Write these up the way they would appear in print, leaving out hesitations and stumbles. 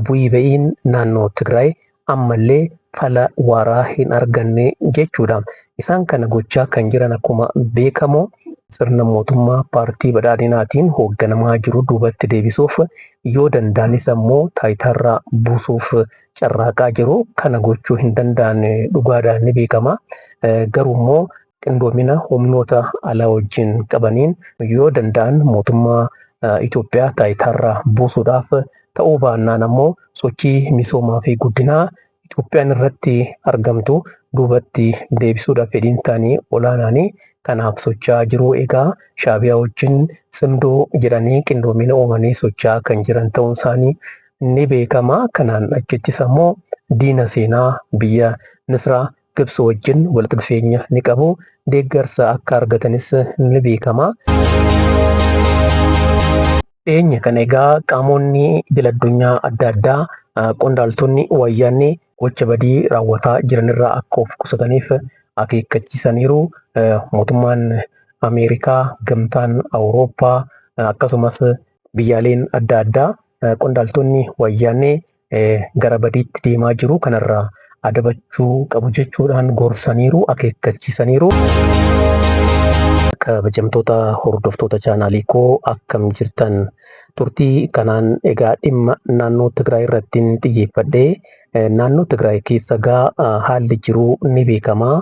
bu'ii ba'iin naannoo Tigraay ammallee fala waaraa hin arganne jechuudha. Isaan kana gochaa kan jiran akkuma beekamu sirna mootummaa paartii badhaadhinaatiin hoogganamaa jiru duubatti deebisuuf yoo danda'anis ammoo taayitaarraa buusuuf carraaqaa jiru. Kana gochuu hin danda'an dhugaadhaan ni beekama. Garuu immoo qindoomina humnoota alaa wajjin qabaniin yoo danda'an mootummaa Itoophiyaa taayitaarraa buusuudhaaf ta'uu baannaan ammoo sochii misoomaa fi guddinaa Itoophiyaan irratti argamtu duubatti deebisuudhaaf fedhiin isaanii olaanaanii kanaaf socho'aa jiru. Egaa Shaabiyaa wajjin simdoo jedhanii qindoomina uumanii socho'aa kan jiran ta'uun isaanii ni beekama. Kanaan achittis ammoo diina seenaa biyya Misraa Gibsi wajjin walitti dhufeenya ni qabu. Deeggarsa akka argatanis ni beekama. Dhiyeenya kana egaa qaamonni idil-addunyaa adda addaa qondaaltonni wayyaanee gocha badii raawwataa jiranirraa akka of qusataniif akeekkachiisaniiru. Mootummaan Ameerikaa, gamtaan Awurooppaa akkasumas biyyaaleen adda addaa qondaaltonni wayyaanee gara badiitti deemaa jiru. Kanarraa adabachuu qabu jechuudhaan gorsaniiru, akeekkachiisaniiru. Kabajamtoota hordoftoota chaanaalii koo akkam jirtan? Turtii kanaan egaa dhimma naannoo Tigraay irratti xiyyeeffadhee naannoo Tigraay keessa haalli jiru ni beekama.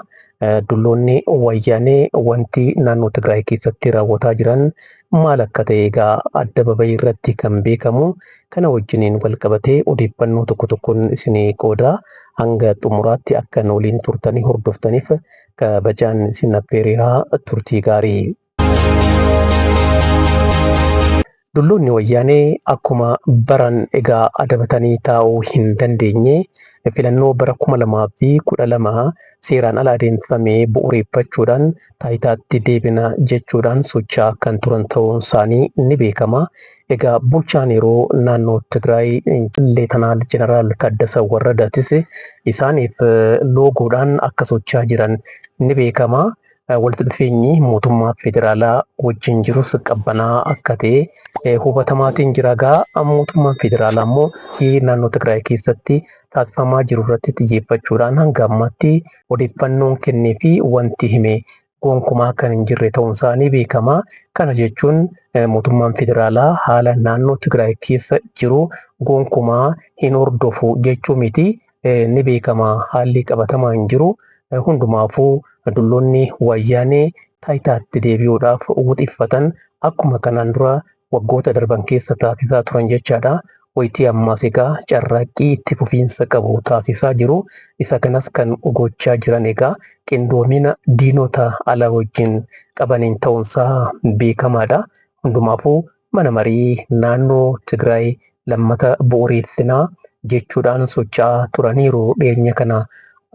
Dulloonni wayyaanee wanti naannoo Tigraay keessatti raawwataa jiran maal akka ta'e egaa adda babayii irratti kan beekamu. Kana wajjiniin wal qabatee odeeffannoo tokko tokkoon isinii qooda. Hanga xumuraatti akka waliin turtanii hordoftaniif kabajaan isin affeeraa. Turtii gaarii. Dulloonni wayyaanee akkuma baran egaa adabatanii taa'uu hin dandeenye filannoo bara 2012 seeraan ala adeemsifamee bu'uureeffachuudhaan taayitaatti deebina jechuudhaan socho'aa kan turan ta'uun isaanii ni beekama. Egaa bulchaan yeroo naannoo Tigraay Leetanaal Jeneraal Taaddasaa Warradaatis isaaniif loogoodhaan akka socho'aa jiran ni beekama. Walitti dhufeenyi mootummaa federaalaa wajjin jirus qabbanaa akka ta'e hubatamaatiin jira. Mootummaan federaalaa immoo naannoo Tigraay keessatti taasifamaa jiru irratti xiyyeeffachuudhaan hanga ammaatti odeeffannoon kennee fi wanti hime gonkumaa kan hin jirre ta'uun isaanii beekama. Kana jechuun mootummaan federaalaa haala naannoo Tigraay keessa jiru gonkumaa hin hordofu jechuu miti. Ni beekama haalli qabatamaa hin jiru. Hundumaafuu dulloonni wayyaanee taayitaatti deebi'uudhaaf wuxifatan akkuma kanaan dura waggoota darban keessa taasisaa turan jechaadha. Wayitii ammaas egaa carraaqqii itti fufiinsa qabu taasisaa jiru. Isa kanas kan gochaa jiran egaa qindoomina diinota alaa wajjin qabaniin ta'uunsaa beekamaadha. Hundumaafuu mana marii naannoo Tigraay lammata bu'uureessinaa jechuudhaan socho'aa turaniiru. Dhiyeenya kana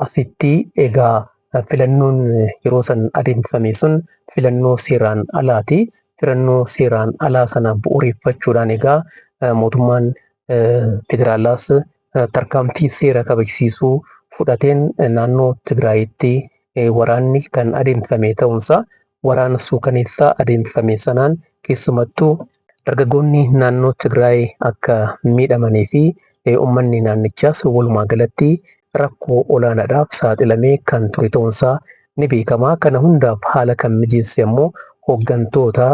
asitti egaa filannoon yeroo san adeemsifame sun filannoo seeraan alaati. Filannoo seeraan alaa sana bu'uureeffachuudhaan egaa mootummaan federaalaas tarkaanfii seera kabachiisuu fudhateen naannoo Tigraayitti waraanni kan adeemsifame ta'uunsaa waraana suukaneessaa adeemsifame sanaan keessumattuu dargaggoonni naannoo Tigraay akka miidhamanii fi uummanni naannichaas walumaa galatti rakkoo olaanaadhaaf saaxilamee kan ture ta'uunsaa ni beekama. Kana hundaaf haala kan mijeesse immoo hooggantoota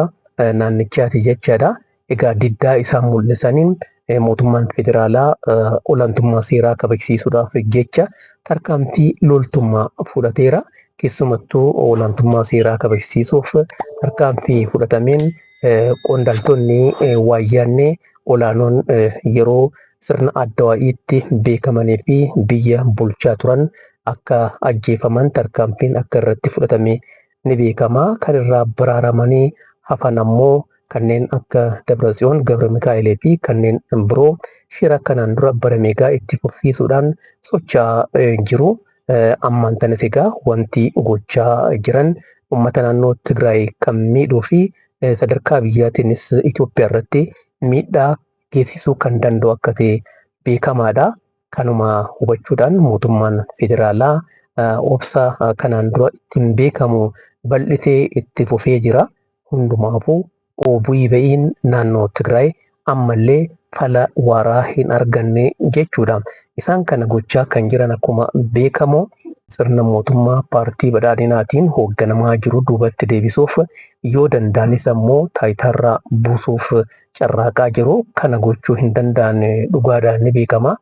naannichaati jechaadha. Egaa diddaa isaan mul'isaniin mootummaan federaalaa olaantummaa seeraa kabachiisuudhaaf jecha tarkaanfii loltummaa fudhateera. Keessumattuu olaantummaa seeraa kabachiisuuf tarkaanfii fudhatameen qondaaltonni wayyaanee olaanoon yeroo sirna Adawaa'iitti beekamanii fi biyya bulchaa turan akka ajjeefaman tarkaanfiin akka irratti fudhatame ni beekama. Kan irraa baraaramanii hafan ammoo kanneen akka Dabratsiyoon Gabramikaa'ilee fi kanneen biroo shira kanaan dura barameegaa itti fufsiisuudhaan socho'aa jiru. Ammaan tanas egaa wanti gochaa jiran uummata naannoo Tigraay kan miidhuu fi sadarkaa biyyaatiinis Itoophiyaa irratti miidhaa geessisuu kan danda'u akka ta'e beekamaadha. Kanuma hubachuudhaan mootummaan federaalaa obsa kanaan dura ittiin beekamu bal'isee itti fufee jira. Hundumaafuu bu'ii ba'iin naannoo Tigraay ammallee fala waaraa hin arganne jechuudha. Isaan kana gochaa kan jiran akkuma beekamu sirna mootummaa paartii badhaadhinaatiin hoogganamaa jiru duubatti deebisuuf yoo danda'anis ammoo taayitaarraa buusuuf carraaqaa jiru. Kana gochuu hin danda'an dhugaadhaan ni beekama.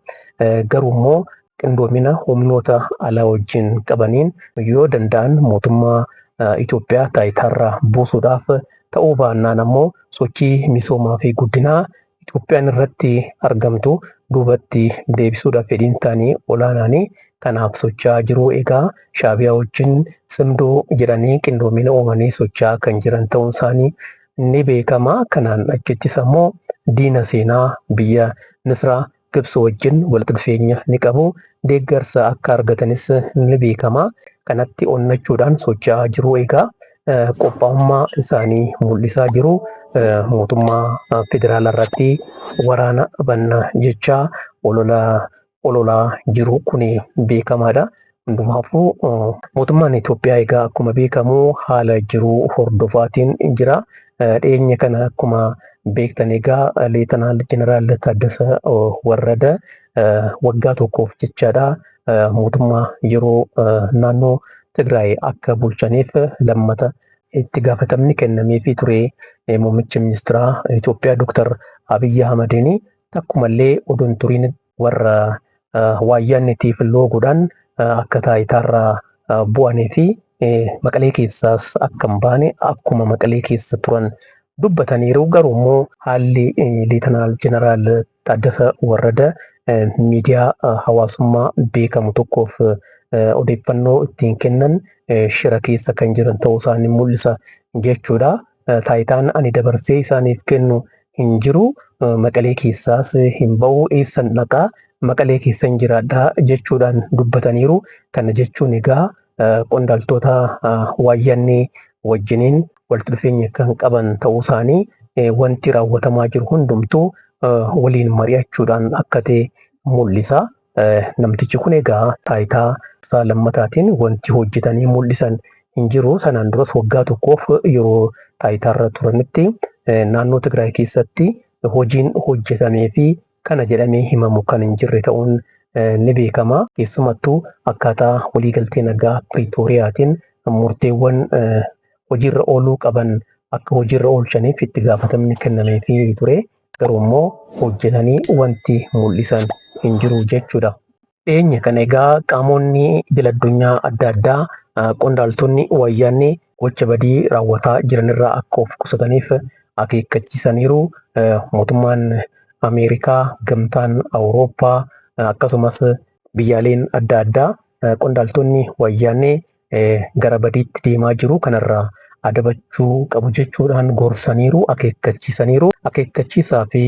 Garuu immoo qindoomina humnoota alaa wajjin qabaniin yoo danda'an mootummaa Itoophiyaa taayitaarraa buusuudhaaf ta'uu baannaan ammoo sochii misoomaa fi guddinaa Itoophiyaan irratti argamtu duubatti deebisuudhaaf fedhiin isaanii olaanaanii kanaaf socho'aa jiru. Egaa Shaabiyaa wajjin simdoo jedhanii qindoomina uumanii socho'aa kan jiran ta'uun isaanii ni beekama. Kanaan achittis ammoo diina seenaa biyya Misraa Gibsi wajjin walitti dhufeenya ni qabu. Deeggarsa akka argatanis ni beekama. Kanatti onnachuudhaan socho'aa jiru. Egaa qophaa'ummaa isaanii mul'isaa jiru. Mootummaa federaalaa irratti waraana banna jechaa ololaa jiru kun beekamaadha. Hundumaafuu mootummaan Itoophiyaa egaa akkuma beekamu haala jiru hordofaatiin jira. Dhiyeenya kana akkuma beektan egaa Leetanaal Jeneraal Taaddasaa Warrada waggaa tokkoof jechaadha mootummaa yeroo naannoo Tigraay akka bulchaniif lammata itti gaafatamni kennameefii ture. Muummichi ministeeraa Itoophiyaa Dr. Abiyyi Ahmadiin takkumallee odoon turiin warra waayyaannitiif looguudhaan akka taayitaarraa bu'anii fi Maqalee keessaas akka hin baane akkuma Maqalee keessa turan dubbataniiru. Garuu immoo haalli Leetanaal Jeneraal Taaddasaa Warrada miidiyaa hawaasummaa beekamu tokkoof odeeffannoo ittiin kennan shira keessa kan jiran ta'uu isaanii mul'isa jechuudha. Taayitaan ani dabarsee isaaniif kennu hin jiru. Maqalee keessaas hin ba'u. Eessan dhaqaa Maqalee keessan jiraadhaa jechuudhaan dubbataniiru. Kana jechuun egaa qondaaltota waayyaannee wajjiniin walitti dhufeenya kan qaban ta'uu isaanii wanti raawwatamaa jiru hundumtuu waliin mari'achuudhaan akka ta'e mul'isa. Namtichi kun egaa taayitaa isaa lammataatiin wanti hojjetanii mul'isan hin jiru. Sanaan duras waggaa tokkoof yeroo taayitaarra turanitti naannoo Tigraay keessatti hojiin hojjetamee fi kana jedhamee himamu kan hin jirre ta'uun ni beekama. Keessumattuu akkaataa waliigaltee nagaa Piriitooriyaatiin murteewwan hojiirra ooluu qaban akka hojiirra oolchaniif itti gaafatamni kennameefii ture. Garuu immoo hojjetanii wanti mul'isan hin jiru jechuudha. Dhiyeenya kana egaa qaamonni idil-addunyaa adda addaa qondaaltonni wayyaannee gocha badii raawwataa jiranirraa akka of qusataniif akeekkachiisaniiru. Mootummaan Ameerikaa, gamtaan Awurooppaa akkasumas biyyaaleen adda addaa qondaaltonni wayyaannee gara badiitti deemaa jiru kanarraa adabachuu qabu jechuudhaan gorsaniiru, akeekkachiisaniiru. Akeekkachiisaa fi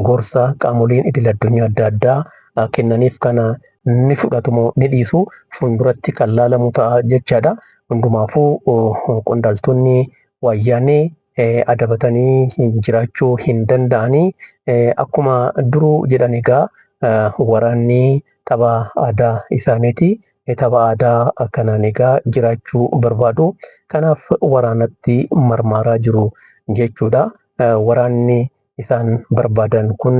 gorsa qaamoleen idil-addunyaa adda addaa kennaniif kana ni fudhatumoo ni dhiisu fuulduratti kan laalamu ta'a jechaadha. Hundumaafuu qondaaltonni wayyaannee adabatanii jiraachuu hin danda'anii. Akkuma duruu jedhan egaa waraanni tapha aadaa isaaniiti. Tapha aadaa kanaan egaa jiraachuu barbaadu. Kanaaf waraanatti marmaaraa jiru jechuudha. Waraanni isaan barbaadan kun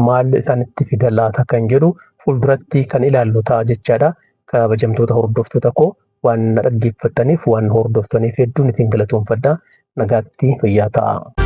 maal isaanitti fida laata kan jedhu fuulduratti kan ilaallu ta'a jechaadha. Kabajamtoota hordoftoota koo waan dhaggeeffattaniif waan hordoftaniif hedduun isin galatoomfadha. Nagaatti fayyaa ta'a.